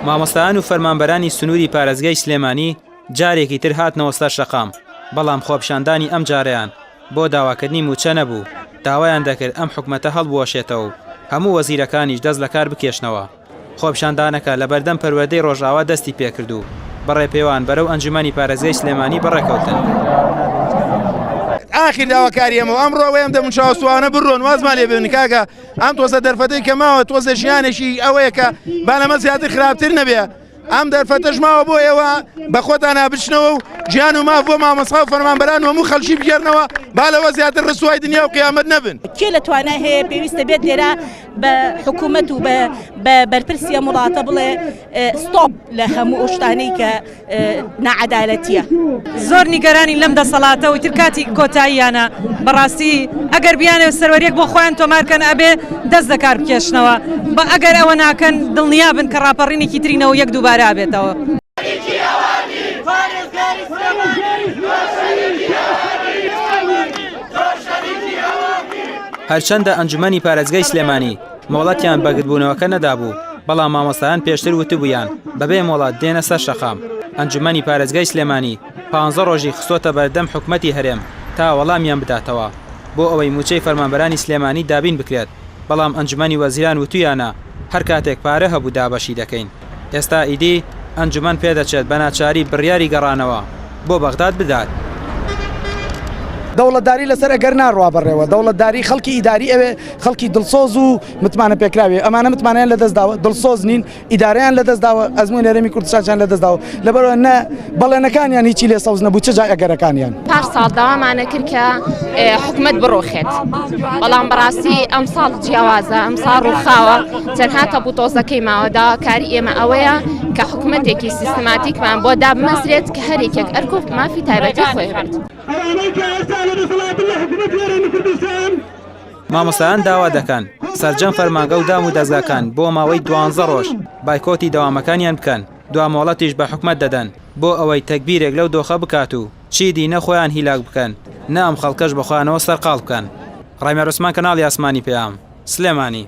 مامۆستایان و فەرمانبەرانی سنووری پارێزگای سلێمانی جارێکی تر هاتنەوە سەر شەقام، بەڵام خۆپیشاندانی ئەم جارەیان بۆ داواکردنی موچە نەبوو. داوایان دەکرد ئەم حکومەتە هەڵبوەشێتەوە و هەموو وەزیرەکانیش دەست لە کار بکێشنەوە. خۆپیشاندانەکە لە بەردەم پەروەردەی ڕۆژاوا دەستی پێکرد و بەڕێ پێوان بەرەو ئەنجومەنی پارێزگای سلێمانی بەڕێکەوتن. آخر داواکاریەمەوە ئەمڕۆ وەیەم دەموچاوسوانە بڕۆن وازمان لێ بێنی کاکە ئەم تۆزە دەرفەتەی کەماوە تۆزە ژیانێکی ئەوەیە کە با لەمە زیاتر خراپتر نەبێ. ئەم دەرفەتەش ماوە بۆ ئێوە بە خۆتان نابچنەوە و ژیان و ماف بۆ مامۆستا و فەرمانبەران و هەموو خەڵکی بگێڕنەوە با لەوە زیاتر ڕسوای دنیا و قیامەت نەبن. کێ لە توانای هەیە پێویستە بێت لێرە بە حکوومەت و بە بەرپرسیە وڵاتە بڵێ ستۆپ لە هەموو ئەو شتانەی کە نەعەدالەتیە. زۆر نیگەرانی لەم دەسەڵاتە و تر کاتی کۆتاییانە بەڕاستی ئەگەر بیانێ سەروەریەک بۆ خۆیان تۆمارکەن ئەبێ دەست دەکار بکێشنەوە بە ئەگەر ئەوە ناکەن دڵنیابن کە ڕاپەڕینێکی ترینەوە یەک دووبارە بێتەوە. هەرچەندە ئەنجومەنی پارێزگای سلێمانی مۆڵەتیان بەگرتبوونەوەکە نەدابوو، بەڵام مامۆستایان پێشتر وتبوویان بەبێ مۆڵەت دێنە سەر شەقام. ئەنجومەنی پارێزگای سلێمانی 15 ڕۆژی خستۆتە بەردەم حکومەتی هەرێم تا وەڵامیان بداتەوە بۆ ئەوەی موچەی فەرمانبەرانی سلێمانی دابین بکرێت، بەڵام ئەنجومەنی وەزیران وتویانە هەر کاتێک پارە هەبوو دابەشی دەکەین. ئێستا ئیدی ئەنجومەن پێدەچێت بە ناچاری بڕیاری گەڕانەوە بۆ بەغداد بدات. دەوڵەتداری لەسەر ئەگەر ناڕوا بڕێوە دەوڵەتداری خەڵکی ئیداری ئەوێ خەڵکی دڵسۆز و متمانە پێکراوێ ئەمانە متمانیان لە دەستداوە دڵسۆز نین ئیداریان لە دەستداوە ئەزموی هەرێمی کوردستان لە دەستداوە لەبەرەوە نە بەڵێنەکانیان هیچی لێ سەوز نەبوو چ جای ئەگەرەکانیان پار ساڵ داوامانە کرد کە حکومەت بڕۆخێت، بەڵام بەڕاستی ئەم ساڵ جیاوازە ئەم ساڵ ڕووخاوە تەنها تەبوتۆزەکەی ماوە داواکاری ئێمە ئەوەیە کە حکومەتێکی سیستماتیکمان بۆ دابمەزرێت کە هەرێکێک ئەرکوب مافی تایبەتی خۆی بێت. مامۆستایان داوا دەکەن سەرجەم فەرمانگە و دام و دەزگاکان بۆ ماوەی 12 ڕۆژ بایکۆتی دەوامەکانیان بکەن، دوا مۆڵەتیش بە حکومەت دەدەن بۆ ئەوەی تەکبیرێک لەو دۆخە بکات و چیدی نەخۆیان هیلاک بکەن نە ئەم خەڵکەش بەخوانەوە سەرقاڵ بکەن. ڕایمەر عوسمان، کەناڵی ئاسمانی پێام، سلێمانی.